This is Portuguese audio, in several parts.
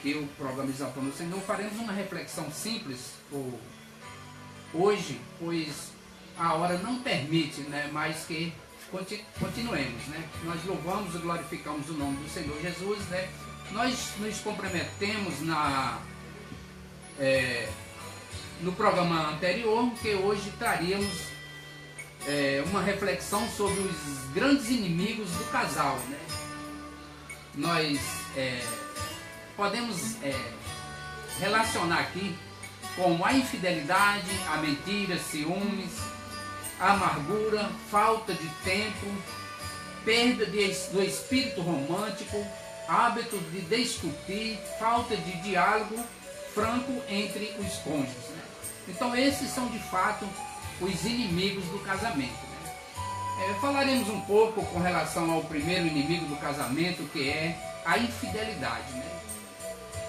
aqui o programa Exaltando o Senhor, faremos uma reflexão simples hoje, pois a hora não permite, né, mas que continuemos, né? Nós louvamos e glorificamos o nome do Senhor Jesus, né? Nós nos comprometemos no programa anterior que hoje traríamos uma reflexão sobre os grandes inimigos do casal, né? Nós podemos relacionar aqui com a infidelidade, a mentira, ciúmes, a amargura, falta de tempo, perda do espírito romântico, hábito de discutir, falta de diálogo franco entre os cônjuges, né? Então esses são de fato os inimigos do casamento, né? Falaremos um pouco com relação ao primeiro inimigo do casamento, que é a infidelidade, né?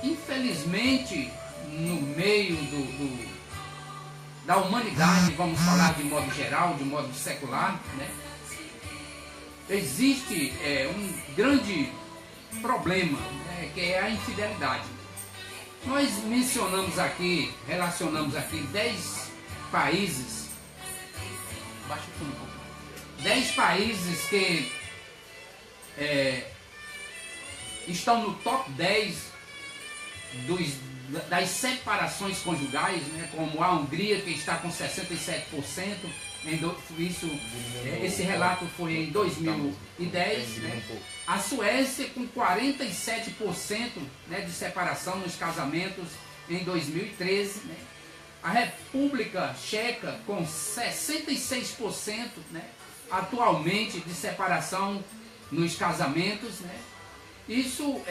Infelizmente, no meio da humanidade, vamos falar de modo geral, de modo secular, né? Existe um grande problema, né, que é a infidelidade. Nós relacionamos aqui 10 países, 10 países que estão no top 10 das separações conjugais, né, como a Hungria, que está com 67%, esse relato foi em 2010, né? A Suécia com 47%, né, de separação nos casamentos em 2013, né? A República Tcheca com 66%, né, atualmente de separação nos casamentos, né? Isso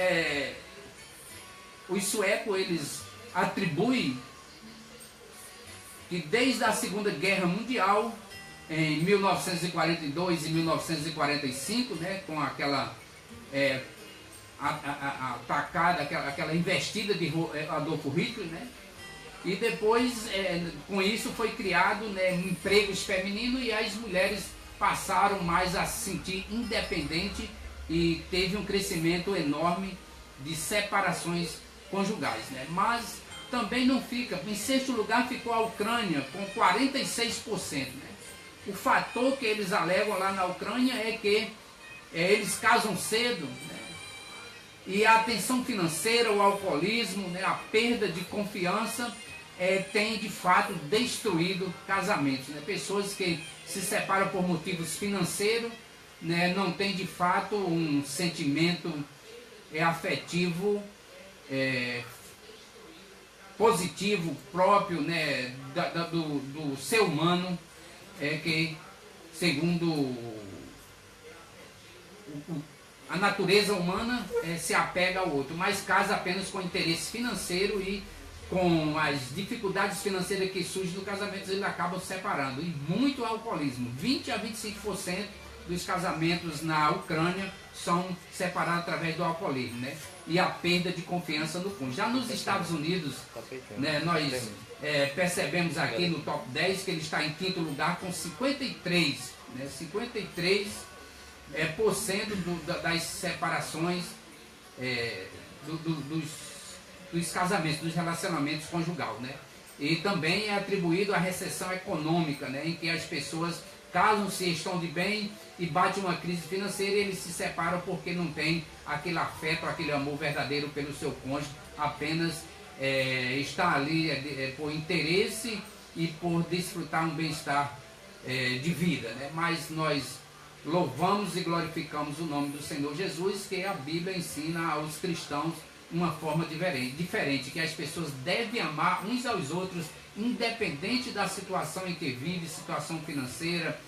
os suecos, eles atribuem que desde a Segunda Guerra Mundial, em 1942 e 1945, né, com aquela atacada, aquela investida de Adolfo Hitler, né, e depois com isso foi criado, né, empregos femininos e as mulheres passaram mais a se sentir independente e teve um crescimento enorme de separações conjugais, né? Mas também não fica, em sexto lugar ficou a Ucrânia com 46%, né? O fator que eles alegam lá na Ucrânia é que eles casam cedo, né? E a tensão financeira, o alcoolismo, né, a perda de confiança tem de fato destruído casamentos, né? Pessoas que se separam por motivos financeiros, né, não tem de fato um sentimento afetivo positivo próprio, né, do ser humano, que segundo a natureza humana se apega ao outro, mas casa apenas com interesse financeiro e com as dificuldades financeiras que surgem no casamento, eles acabam separando. E muito alcoolismo, 20 a 25% dos casamentos na Ucrânia são separados através do alcoolismo, né? E a perda de confiança no cônjuge. Já nos Estados Unidos, né, nós percebemos aqui no top 10 que ele está em quinto lugar com 53%, né, 53% das separações dos casamentos, dos relacionamentos conjugais, né? E também é atribuído à recessão econômica, né, em que as pessoas casam-se, estão de bem e bate uma crise financeira e eles se separam porque não tem aquele afeto, aquele amor verdadeiro pelo seu cônjuge, apenas está ali por interesse e por desfrutar um bem-estar de vida, né? Mas nós louvamos e glorificamos o nome do Senhor Jesus, que a Bíblia ensina aos cristãos uma forma diferente, que as pessoas devem amar uns aos outros, independente da situação em que vive, situação financeira,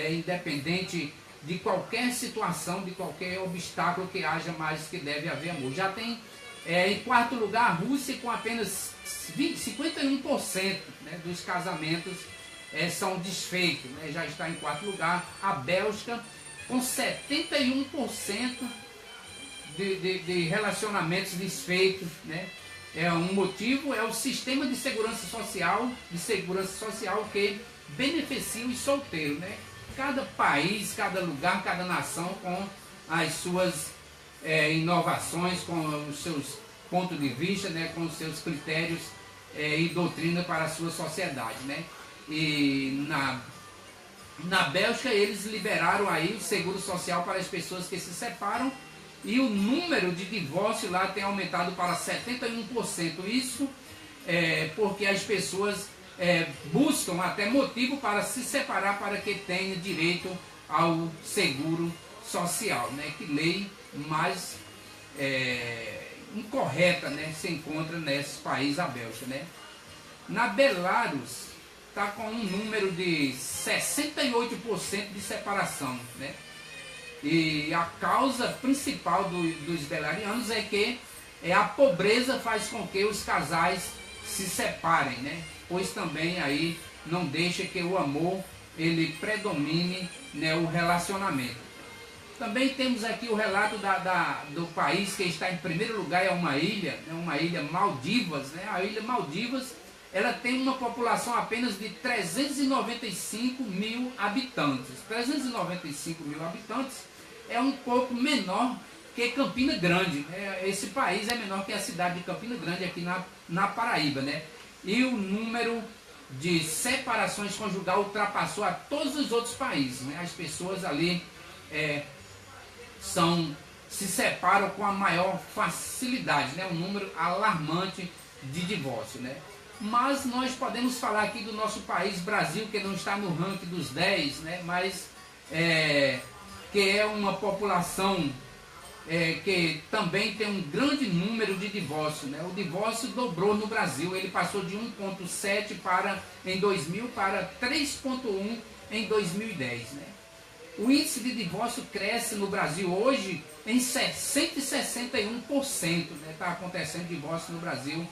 independente de qualquer situação, de qualquer obstáculo que haja, mas que deve haver amor. Já tem em quarto lugar a Rússia com apenas 51%, né, dos casamentos são desfeitos, né, já está em quarto lugar. A Bélgica com 71% de relacionamentos desfeitos, né? Um motivo é o sistema de segurança social que beneficia os solteiros, né? Cada país, cada lugar, cada nação com as suas inovações, com os seus ponto de vista, né, com os seus critérios e doutrina para a sua sociedade, né? E na Bélgica eles liberaram aí o seguro social para as pessoas que se separam, e o número de divórcio lá tem aumentado para 71%. Isso porque as pessoas buscam até motivo para se separar, para que tenha direito ao seguro social, né? Que lei mais incorreta, né, se encontra nesse país, a Bélgica, né? Na Belarus está com um número de 68% de separação, né? E a causa principal dos belarianos é que a pobreza faz com que os casais se separem, né? Pois também aí não deixa que o amor ele predomine, né, o relacionamento. Também temos aqui o relato do país que está em primeiro lugar, é uma ilha Maldivas, né? A ilha Maldivas, ela tem uma população apenas de 395 mil habitantes. 395 mil habitantes é um pouco menor que Campina Grande, né? Esse país é menor que a cidade de Campina Grande, aqui na Paraíba, né? E o número de separações conjugal ultrapassou a todos os outros países, né? As pessoas ali se separam com a maior facilidade, né? Um número alarmante de divórcio, né? Mas nós podemos falar aqui do nosso país, Brasil, que não está no ranking dos 10, né? Mas que é uma população que também tem um grande número de divórcio, né? O divórcio dobrou no Brasil, ele passou de 1,7 em 2000 para 3,1 em 2010, né? O índice de divórcio cresce no Brasil hoje em 161%, né? Está acontecendo divórcio no Brasil,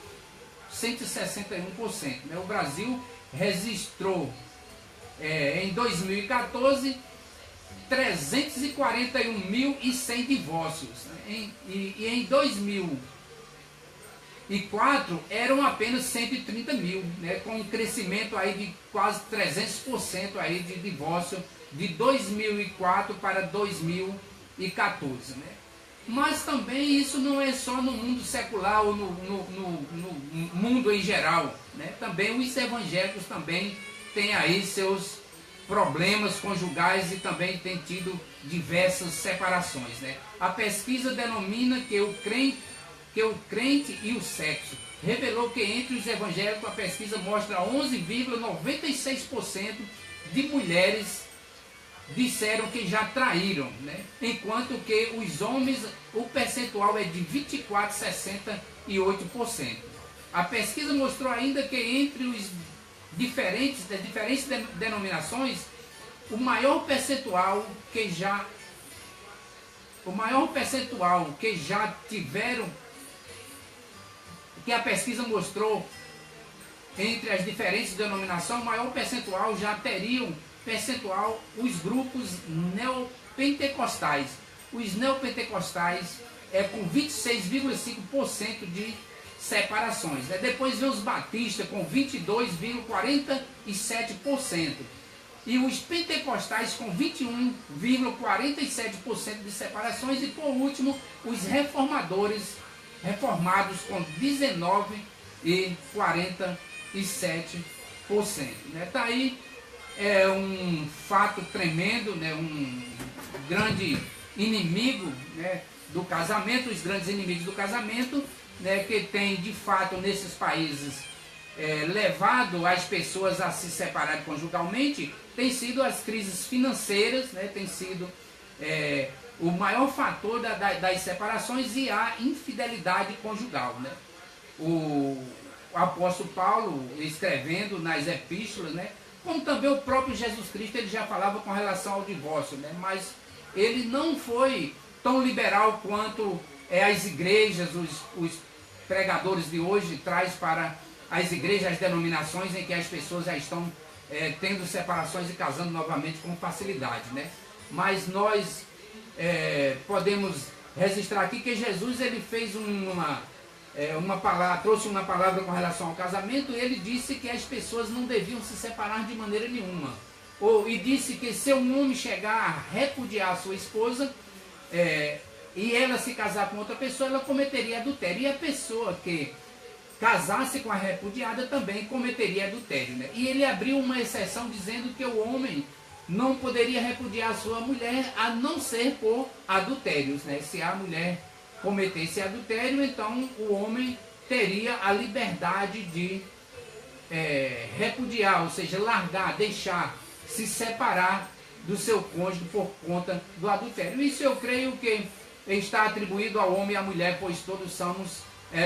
161%, né? O Brasil registrou em 2014 341.100 divórcios, né? E em 2004 eram apenas 130 mil, né? Com um crescimento aí de quase 300% aí de divórcio de 2004 para 2014, né? Mas também isso não é só no mundo secular ou no mundo em geral, né? Também os evangélicos também têm aí seus problemas conjugais e também tem tido diversas separações, né? A pesquisa denomina que o crente e o sexo revelou que entre os evangélicos a pesquisa mostra 11,96% de mulheres disseram que já traíram, né? Enquanto que os homens, o percentual é de 24,68%. A pesquisa mostrou ainda que entre as diferentes denominações, o maior percentual que já tiveram, que a pesquisa mostrou entre as diferentes denominações, o maior percentual já teriam os grupos neopentecostais. Os neopentecostais com 26,5% de separações, né? Depois vem os batistas com 22,47% e os pentecostais com 21,47% de separações, e por último os reformados com 19,47%, né? Tá aí um fato tremendo, né? Um grande inimigo, né, do casamento, os grandes inimigos do casamento, né, que tem de fato nesses países levado as pessoas a se separarem conjugalmente, tem sido as crises financeiras, né, tem sido o maior fator das separações, e a infidelidade conjugal, né? O apóstolo Paulo, escrevendo nas epístolas, né, como também o próprio Jesus Cristo, ele já falava com relação ao divórcio, né? Mas ele não foi tão liberal quanto as igrejas, os pregadores de hoje traz para as igrejas, as denominações em que as pessoas já estão tendo separações e casando novamente com facilidade, né? Mas nós podemos registrar aqui que Jesus ele fez trouxe uma palavra com relação ao casamento, e ele disse que as pessoas não deviam se separar de maneira nenhuma. E disse que se um homem chegar a repudiar a sua esposa, e ela se casar com outra pessoa, ela cometeria adultério. E a pessoa que casasse com a repudiada também cometeria adultério, né? E ele abriu uma exceção dizendo que o homem não poderia repudiar a sua mulher a não ser por adultérios, né? Se a mulher cometesse adultério, então o homem teria a liberdade de repudiar, ou seja, largar, deixar, se separar do seu cônjuge por conta do adultério. Isso eu creio que está atribuído ao homem e à mulher, pois todos somos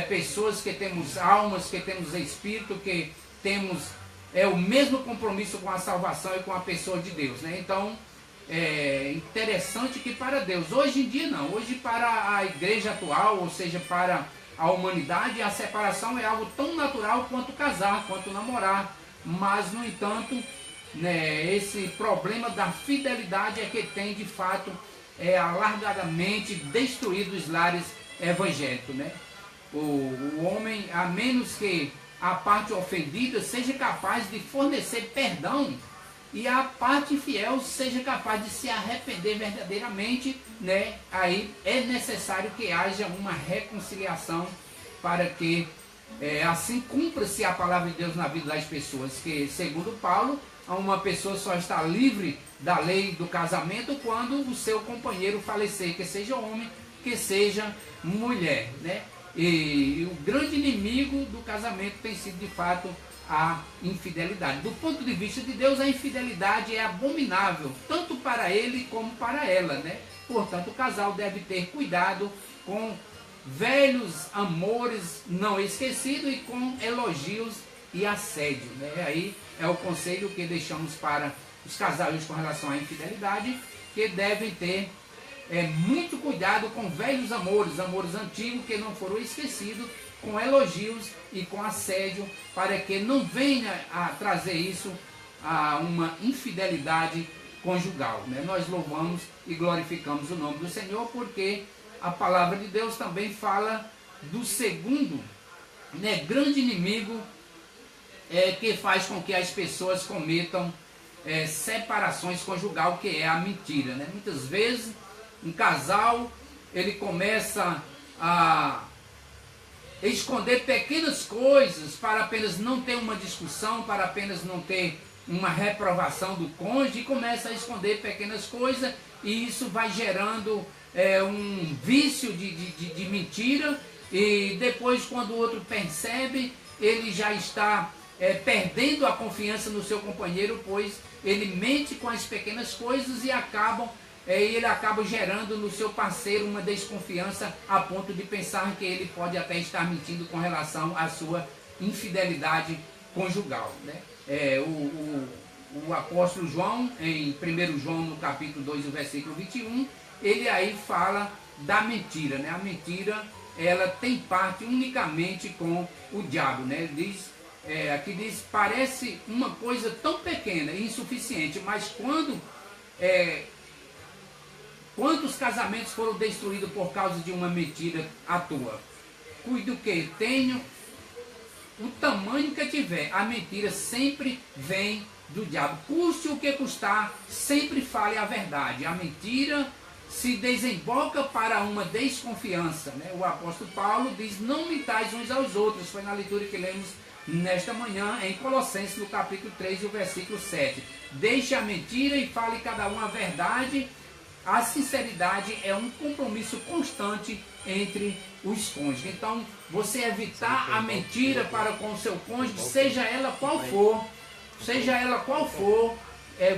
pessoas que temos almas, que temos espírito, que temos o mesmo compromisso com a salvação e com a pessoa de Deus, né? Então, é interessante que para Deus, hoje em dia não, hoje para a igreja atual, ou seja, para a humanidade, a separação é algo tão natural quanto casar, quanto namorar, mas, no entanto, né, esse problema da fidelidade é que tem, de fato, alargadamente destruído os lares evangélicos, né? O homem, a menos que a parte ofendida seja capaz de fornecer perdão e a parte fiel seja capaz de se arrepender verdadeiramente, né? Aí é necessário que haja uma reconciliação para que assim cumpra-se a palavra de Deus na vida das pessoas, que, segundo Paulo, uma pessoa só está livre da lei do casamento quando o seu companheiro falecer, que seja homem, que seja mulher, né? E o grande inimigo do casamento tem sido, de fato, a infidelidade. Do ponto de vista de Deus, a infidelidade é abominável, tanto para ele como para ela, né? Portanto, o casal deve ter cuidado com velhos amores não esquecidos e com elogios e assédio, né? Aí é o conselho que deixamos para os casais com relação à infidelidade, que devem ter muito cuidado com velhos amores, amores antigos que não foram esquecidos, com elogios e com assédio, para que não venha a trazer isso a uma infidelidade conjugal, né? Nós louvamos e glorificamos o nome do Senhor, porque a palavra de Deus também fala do segundo, né, grande inimigo que faz com que as pessoas cometam separações conjugal, que é a mentira, né? Muitas vezes um casal, ele começa a esconder pequenas coisas para apenas não ter uma discussão, para apenas não ter uma reprovação do cônjuge, e começa a esconder pequenas coisas, e isso vai gerando um vício de mentira, e depois, quando o outro percebe, ele já está perdendo a confiança no seu companheiro, pois ele mente com as pequenas coisas e ele acaba gerando no seu parceiro uma desconfiança a ponto de pensar que ele pode até estar mentindo com relação à sua infidelidade conjugal, né? O apóstolo João, em 1 João, no capítulo 2, o versículo 21, ele aí fala da mentira, né? A mentira, ela tem parte unicamente com o diabo, né? Aqui diz, parece uma coisa tão pequena e insuficiente, mas quantos casamentos foram destruídos por causa de uma mentira à toa? Cuide o que? Tenho o tamanho que tiver. A mentira sempre vem do diabo. Custe o que custar, sempre fale a verdade. A mentira se desemboca para uma desconfiança, né? O apóstolo Paulo diz, não mentais uns aos outros. Foi na leitura que lemos nesta manhã em Colossenses, no capítulo 3, o versículo 7. Deixe a mentira e fale cada um a verdade. A sinceridade é um compromisso constante entre os cônjuges. Então, você evitar a mentira para com o seu cônjuge, seja ela qual for,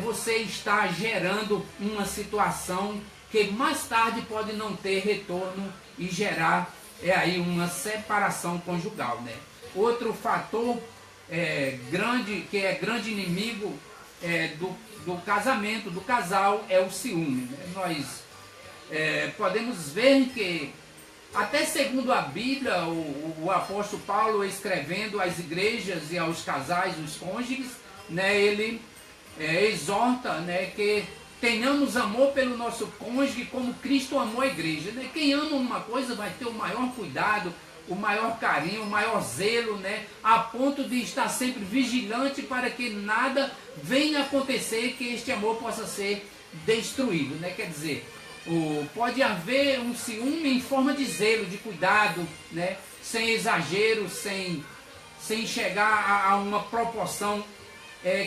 você está gerando uma situação que mais tarde pode não ter retorno e gerar aí uma separação conjugal, né? Outro fator grande, que é grande inimigo do casamento, do casal, é o ciúme, né? Nós podemos ver que, até segundo a Bíblia, o apóstolo Paulo, escrevendo às igrejas e aos casais, os cônjuges, né, ele exorta, né, que tenhamos amor pelo nosso cônjuge como Cristo amou a igreja, né? Quem ama uma coisa vai ter o maior cuidado, o maior carinho, o maior zelo, né? A ponto de estar sempre vigilante para que nada venha acontecer, que este amor possa ser destruído, né? Quer dizer, pode haver um ciúme em forma de zelo, de cuidado, né? Sem exagero, sem chegar a uma proporção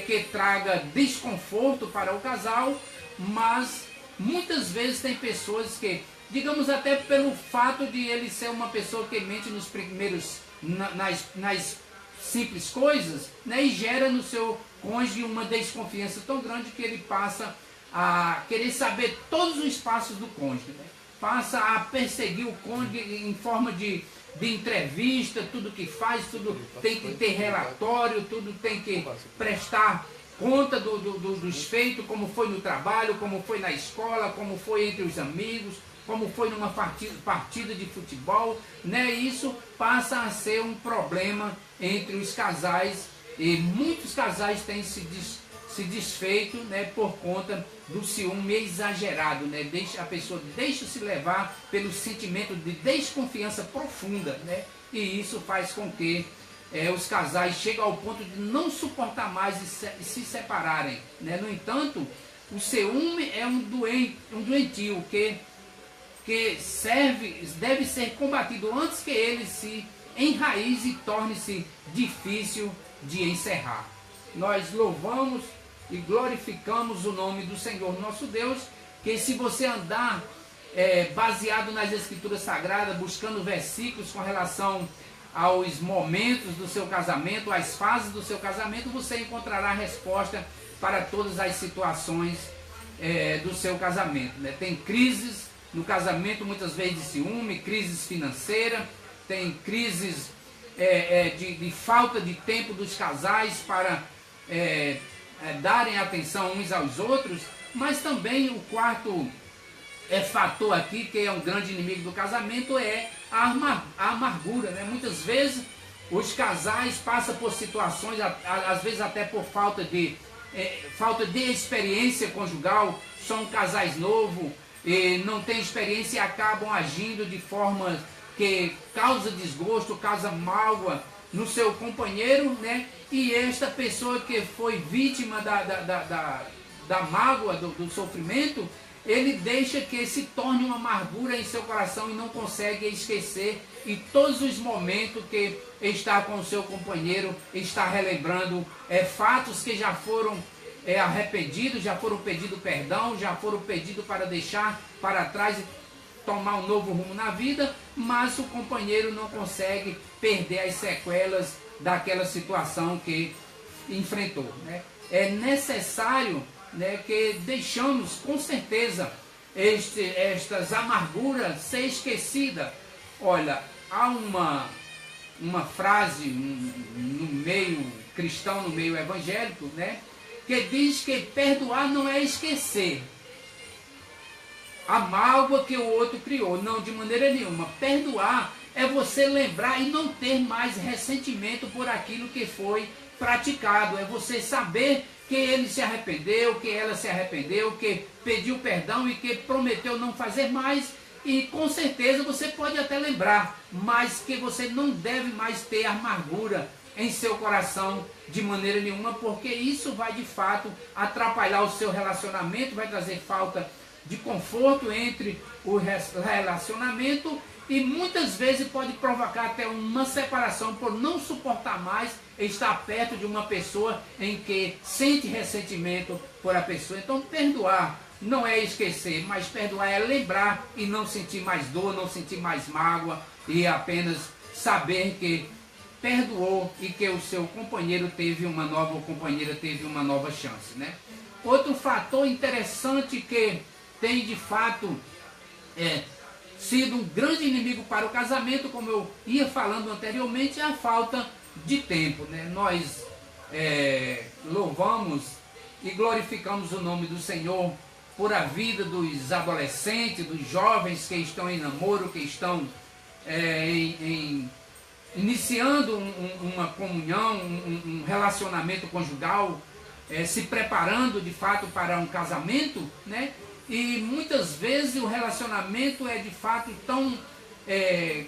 que traga desconforto para o casal, mas muitas vezes tem pessoas que, digamos até pelo fato de ele ser uma pessoa que mente nos primeiros, nas simples coisas, né, e gera no seu cônjuge uma desconfiança tão grande que ele passa a querer saber todos os passos do cônjuge, né? Passa a perseguir o cônjuge em forma de entrevista, tudo que faz, tudo tem que ter relatório, tudo tem que prestar conta dos feitos, como foi no trabalho, como foi na escola, como foi entre os amigos, como foi numa partida de futebol, né? Isso passa a ser um problema entre os casais, e muitos casais têm se desfeito, né, por conta do ciúme exagerado, né? A pessoa deixa se levar pelo sentimento de desconfiança profunda, né? E isso faz com que os casais cheguem ao ponto de não suportar mais e se separarem, né? No entanto, o ciúme é um doentio que deve ser combatido antes que ele se enraize e torne-se difícil de encerrar. Nós louvamos e glorificamos o nome do Senhor nosso Deus, que se você andar baseado nas Escrituras Sagradas, buscando versículos com relação aos momentos do seu casamento, às fases do seu casamento, você encontrará resposta para todas as situações do seu casamento, né? Tem crises no casamento, muitas vezes de ciúme, crises financeiras, tem crises de falta de tempo dos casais para darem atenção uns aos outros, mas também o quarto fator aqui, que é um grande inimigo do casamento, é a amargura, né? Muitas vezes os casais passam por situações, às vezes até por falta de experiência conjugal, são casais novos, e não têm experiência e acabam agindo de forma que causa desgosto, causa mágoa no seu companheiro, né? E esta pessoa que foi vítima da mágoa, do sofrimento, ele deixa que se torne uma amargura em seu coração e não consegue esquecer, e todos os momentos que está com o seu companheiro, está relembrando fatos que já foram arrependidos, já foram pedido perdão, já foram pedidos para deixar para trás e tomar um novo rumo na vida, mas o companheiro não consegue perder as sequelas daquela situação que enfrentou, né? É necessário, né, que deixamos com certeza estas amarguras ser esquecidas. Olha, há uma frase no meio cristão, no meio evangélico, né, que diz que perdoar não é esquecer a mágoa que o outro criou. Não, de maneira nenhuma. Perdoar é você lembrar e não ter mais ressentimento por aquilo que foi praticado. É você saber que ele se arrependeu, que ela se arrependeu, que pediu perdão e que prometeu não fazer mais. E com certeza você pode até lembrar, mas que você não deve mais ter amargura em seu coração de maneira nenhuma, porque isso vai de fato atrapalhar o seu relacionamento, vai trazer falta de conforto entre o relacionamento e muitas vezes pode provocar até uma separação por não suportar mais estar perto de uma pessoa em que sente ressentimento por a pessoa. Então perdoar não é esquecer, mas perdoar é lembrar e não sentir mais dor, não sentir mais mágoa e apenas saber que perdoou e que o seu companheiro teve uma nova, ou companheira teve uma nova chance, né? Outro fator interessante que tem de fato sido um grande inimigo para o casamento, como eu ia falando anteriormente, é a falta de tempo, né? Nós louvamos e glorificamos o nome do Senhor por a vida dos adolescentes, dos jovens que estão em namoro, que estão iniciando uma comunhão, um relacionamento conjugal, se preparando de fato para um casamento, né? E muitas vezes o relacionamento é de fato tão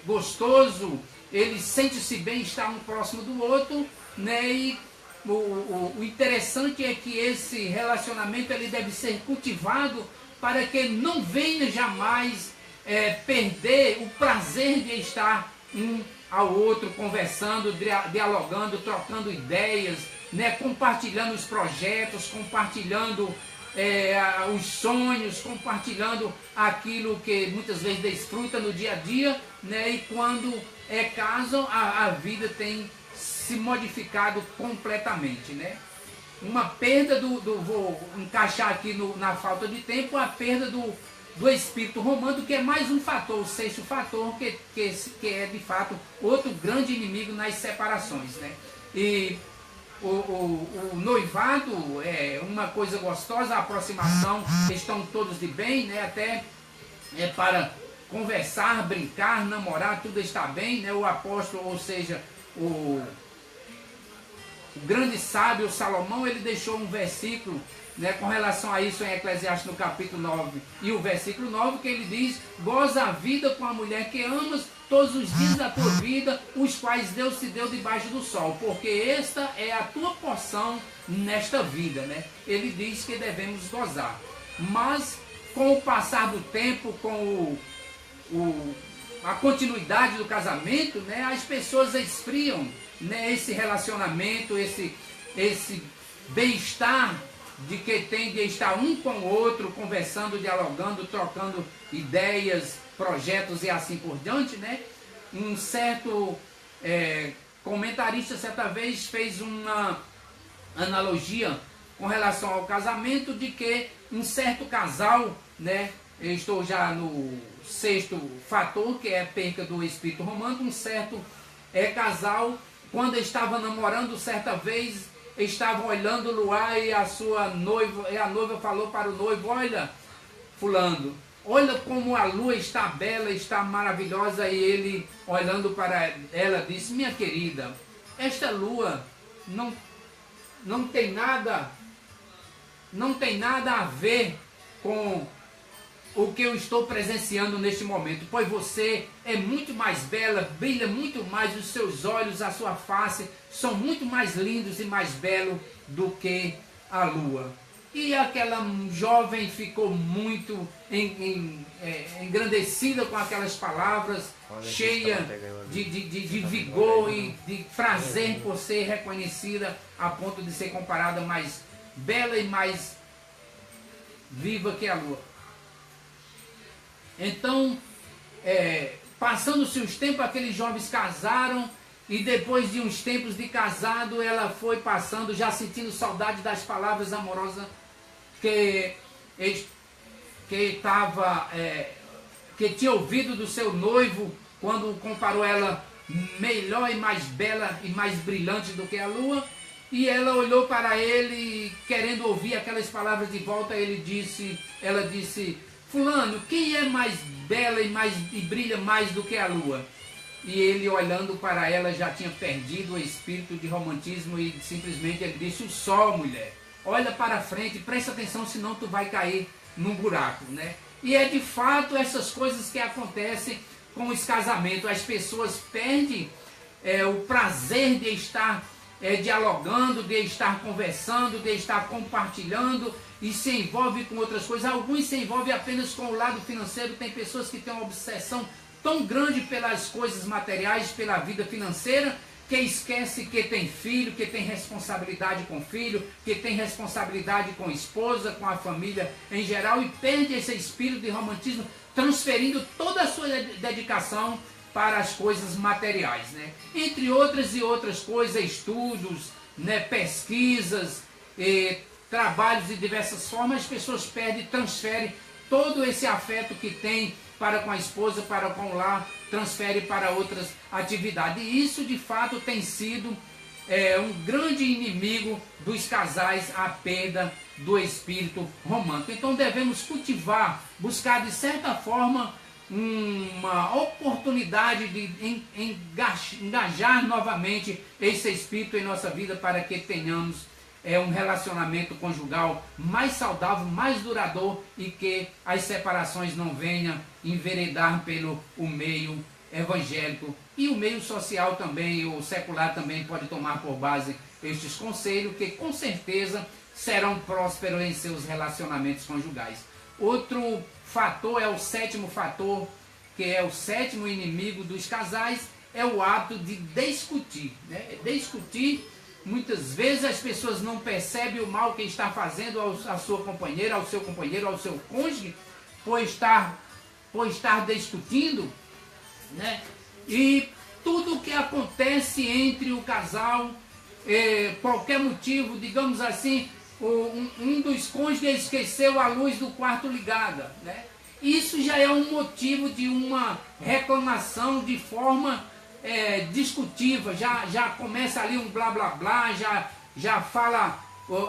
gostoso, ele sente-se bem estar um próximo do outro, né? E o interessante é que esse relacionamento ele deve ser cultivado para que não venha jamais perder o prazer de estar um ao outro, conversando, dialogando, trocando ideias, né, compartilhando os projetos, compartilhando os sonhos, compartilhando aquilo que muitas vezes desfruta no dia a dia, né, e quando é caso, a vida tem se modificado completamente, né? Uma perda vou encaixar aqui na falta de tempo, a perda do espírito romântico, que é mais um fator, o sexto fator, que é de fato outro grande inimigo nas separações, né? E o noivado é uma coisa gostosa, a aproximação, estão todos de bem, né? Até para conversar, brincar, namorar, tudo está bem, né? O apóstolo, ou seja, o grande sábio Salomão, ele deixou um versículo, né, com relação a isso em Eclesiastes no capítulo 9 e o versículo 9, que ele diz: goza a vida com a mulher que amas todos os dias da tua vida, os quais Deus te deu debaixo do sol, porque esta é a tua porção nesta vida, né? Ele diz que devemos gozar, mas com o passar do tempo, com a continuidade do casamento, né, as pessoas esfriam, né, esse relacionamento, esse bem-estar de que tem de estar um com o outro, conversando, dialogando, trocando ideias, projetos e assim por diante, né? Um certo comentarista certa vez fez uma analogia com relação ao casamento, de que um certo casal, né? Eu estou já no sexto fator, que é a perca do espírito romântico. Um certo casal, quando estava namorando, certa vez estavam olhando o luar e a noiva falou para o noivo: olha, fulano, olha como a lua está bela, está maravilhosa. E ele, olhando para ela, disse: minha querida, esta lua não tem nada a ver com o que eu estou presenciando neste momento, pois você é muito mais bela, brilha muito mais, os seus olhos, a sua face são muito mais lindos e mais belos do que a lua. E aquela jovem ficou muito engrandecida com aquelas palavras, cheia de vigor e de prazer por ser reconhecida, a ponto de ser comparada mais bela e mais viva que a lua. Então, passando-se os tempos, aqueles jovens casaram, e depois de uns tempos de casado, ela foi passando, já sentindo saudade das palavras amorosas que tinha ouvido do seu noivo, quando comparou ela melhor e mais bela e mais brilhante do que a lua. E ela olhou para ele, querendo ouvir aquelas palavras de volta. Ela disse: fulano, quem é mais bela e brilha mais do que a lua? E ele, olhando para ela, já tinha perdido o espírito de romantismo e simplesmente ele disse: o sol, mulher, olha para frente, presta atenção, senão tu vai cair num buraco, né? E é de fato essas coisas que acontecem com os casamentos. As pessoas perdem o prazer de estar dialogando, de estar conversando, de estar compartilhando, e se envolve com outras coisas. Alguns se envolvem apenas com o lado financeiro. Tem pessoas que têm uma obsessão tão grande pelas coisas materiais, pela vida financeira, que esquece que tem filho, que tem responsabilidade com filho, que tem responsabilidade com a esposa, com a família em geral, e perde esse espírito de romantismo, transferindo toda a sua dedicação para as coisas materiais, né? Entre outras e outras coisas, estudos, né, pesquisas, trabalhos de diversas formas, as pessoas perdem, transferem todo esse afeto que tem para com a esposa, para com o lar, transfere para outras atividades. E isso, de fato, tem sido um grande inimigo dos casais, a perda do espírito romântico. Então devemos cultivar, buscar de certa forma uma oportunidade de engajar novamente esse espírito em nossa vida, para que tenhamos um relacionamento conjugal mais saudável, mais duradouro, e que as separações não venham enveredar pelo meio evangélico. E o meio social também, o secular também, pode tomar por base estes conselhos, que com certeza serão prósperos em seus relacionamentos conjugais. Outro fator é o sétimo fator, que é o sétimo inimigo dos casais, é o hábito de discutir, né? Discutir, muitas vezes as pessoas não percebem o mal que está fazendo à sua companheira, ao seu companheiro, ao seu cônjuge, por estar discutindo, né? E tudo que acontece entre o casal, qualquer motivo, digamos assim, um dos cônjuges esqueceu a luz do quarto ligada, né? Isso já é um motivo de uma reclamação de forma discutiva, já começa ali um blá blá blá, já fala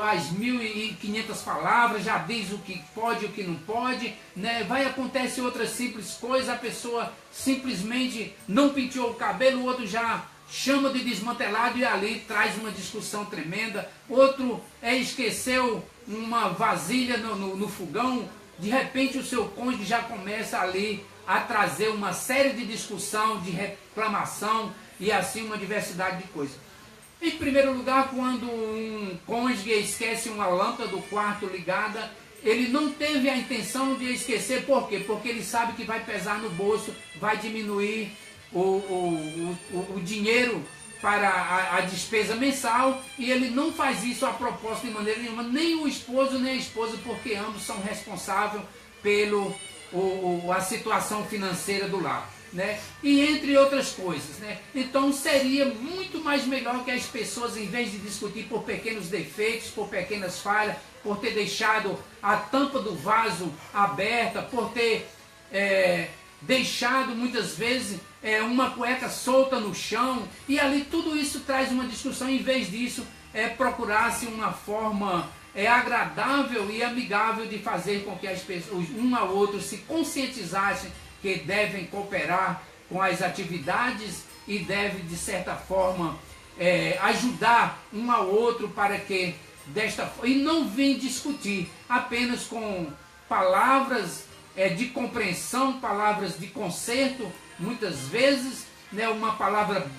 as 1.500 palavras, já diz o que pode e o que não pode, né? Vai acontecer outras simples coisas, a pessoa simplesmente não penteou o cabelo, o outro já chama de desmantelado e ali traz uma discussão tremenda. Outro esqueceu uma vasilha no fogão, de repente o seu cônjuge já começa ali a trazer uma série de discussão, de reclamação e assim uma diversidade de coisas. Em primeiro lugar, quando um cônjuge esquece uma lâmpada do quarto ligada, ele não teve a intenção de esquecer. Por quê? Porque ele sabe que vai pesar no bolso, vai diminuir o dinheiro para a despesa mensal, e ele não faz isso a propósito de maneira nenhuma, nem o esposo nem a esposa, porque ambos são responsáveis a situação financeira do lar, né? E entre outras coisas, né? Então seria muito mais melhor que as pessoas, em vez de discutir por pequenos defeitos, por pequenas falhas, por ter deixado a tampa do vaso aberta, por ter deixado muitas vezes uma cueca solta no chão, e ali tudo isso traz uma discussão. Em vez disso, procurasse uma forma agradável e amigável de fazer com que as pessoas, um ao outro, se conscientizassem que devem cooperar com as atividades e devem, de certa forma, ajudar um ao outro para que desta forma, e não vem discutir apenas com palavras de compreensão, palavras de conserto, muitas vezes, né, uma palavra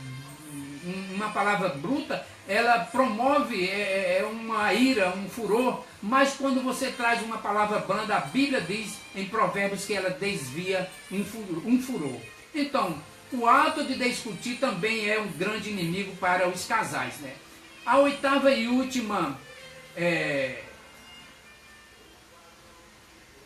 bruta, ela promove uma ira, um furor, mas quando você traz uma palavra branda, a Bíblia diz em Provérbios que ela desvia um furor. Então, o ato de discutir também é um grande inimigo para os casais, né? A oitava e última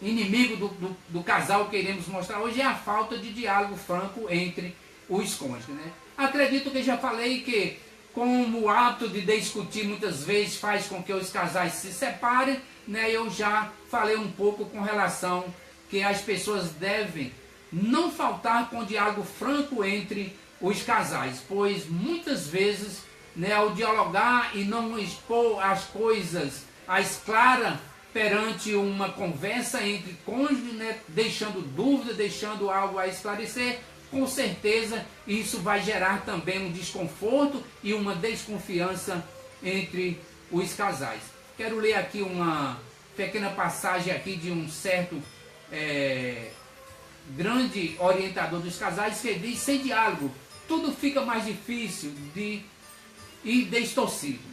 inimigo do casal que iremos mostrar hoje é a falta de diálogo franco entre os cônjuges, né? Acredito que já falei que, como o hábito de discutir muitas vezes faz com que os casais se separem, né? Eu já falei um pouco com relação que as pessoas devem não faltar com diálogo franco entre os casais, pois muitas vezes, né, ao dialogar e não expor as coisas às claras perante uma conversa entre cônjuges, né, deixando dúvida, deixando algo a esclarecer, com certeza isso vai gerar também um desconforto e uma desconfiança entre os casais. Quero ler aqui uma pequena passagem aqui de um certo grande orientador dos casais, que diz: sem diálogo tudo fica mais difícil e distorcido.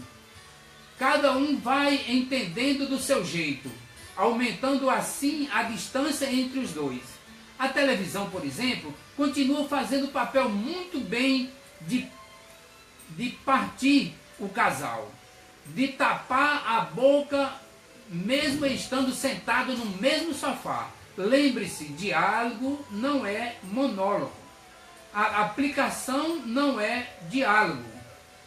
Cada um vai entendendo do seu jeito, aumentando assim a distância entre os dois. A televisão, por exemplo, continua fazendo o papel muito bem de partir o casal, de tapar a boca mesmo estando sentado no mesmo sofá. Lembre-se, diálogo não é monólogo. A aplicação não é diálogo.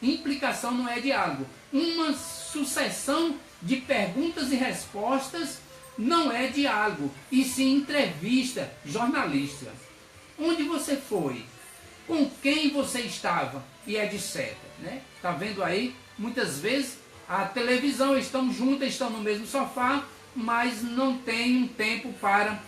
Implicação não é diálogo. Uma sucessão de perguntas e respostas não é diálogo, e sim entrevista jornalística. Onde você foi? Com quem você estava? E etc. Né? Tá vendo aí? Muitas vezes a televisão, estão juntas, estão no mesmo sofá, mas não tem um tempo para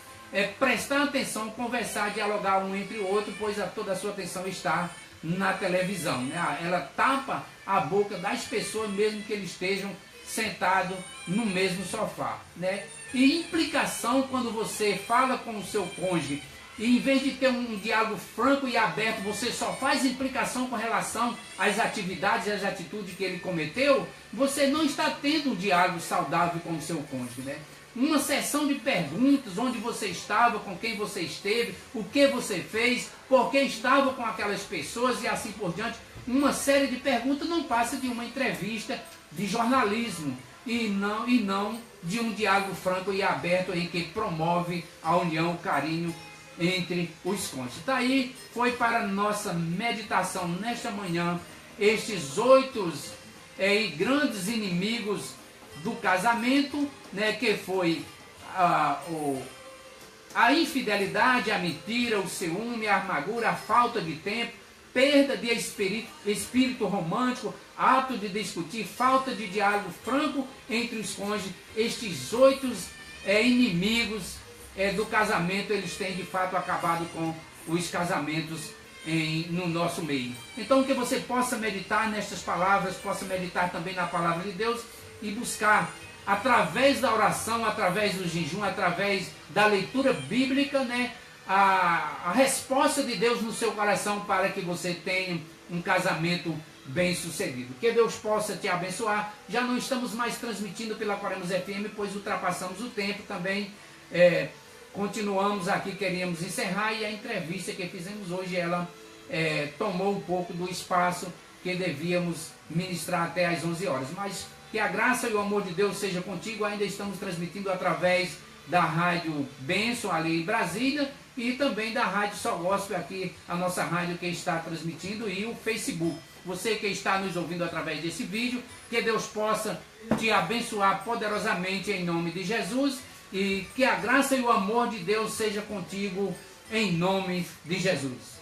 prestar atenção, conversar, dialogar um entre o outro, pois toda a sua atenção está na televisão, né? Ela tapa a boca das pessoas, mesmo que eles estejam sentados no mesmo sofá, né? E implicação, quando você fala com o seu cônjuge, e em vez de ter um diálogo franco e aberto, você só faz implicação com relação às atividades e às atitudes que ele cometeu, você não está tendo um diálogo saudável com o seu cônjuge, né? uma sessão de perguntas, onde você estava, com quem você esteve, o que você fez, por que estava com aquelas pessoas e assim por diante. Uma série de perguntas não passa de uma entrevista de jornalismo e não de um diálogo franco e aberto em que promove a união, o carinho entre os cônjuges. Daí foi para nossa meditação nesta manhã estes 8 grandes inimigos do casamento, né, que foi a infidelidade, a mentira, o ciúme, a amargura, a falta de tempo, perda de espírito romântico, ato de discutir, falta de diálogo franco entre os cônjuges. Estes 8 inimigos do casamento, eles têm de fato acabado com os casamentos no nosso meio. Então que você possa meditar nestas palavras, possa meditar também na palavra de Deus e buscar, através da oração, através do jejum, através da leitura bíblica, né, a resposta de Deus no seu coração para que você tenha um casamento bem sucedido. Que Deus possa te abençoar. Já não estamos mais transmitindo pela Coremos FM, pois ultrapassamos o tempo também. Continuamos aqui, queríamos encerrar, e a entrevista que fizemos hoje, ela tomou um pouco do espaço que devíamos ministrar até às 11 horas. Mas que a graça e o amor de Deus seja contigo. Ainda estamos transmitindo através da Rádio Bênção, ali em Brasília, e também da Rádio Só Gospel, aqui a nossa rádio que está transmitindo, e o Facebook. Você que está nos ouvindo através desse vídeo, que Deus possa te abençoar poderosamente em nome de Jesus, e que a graça e o amor de Deus seja contigo em nome de Jesus.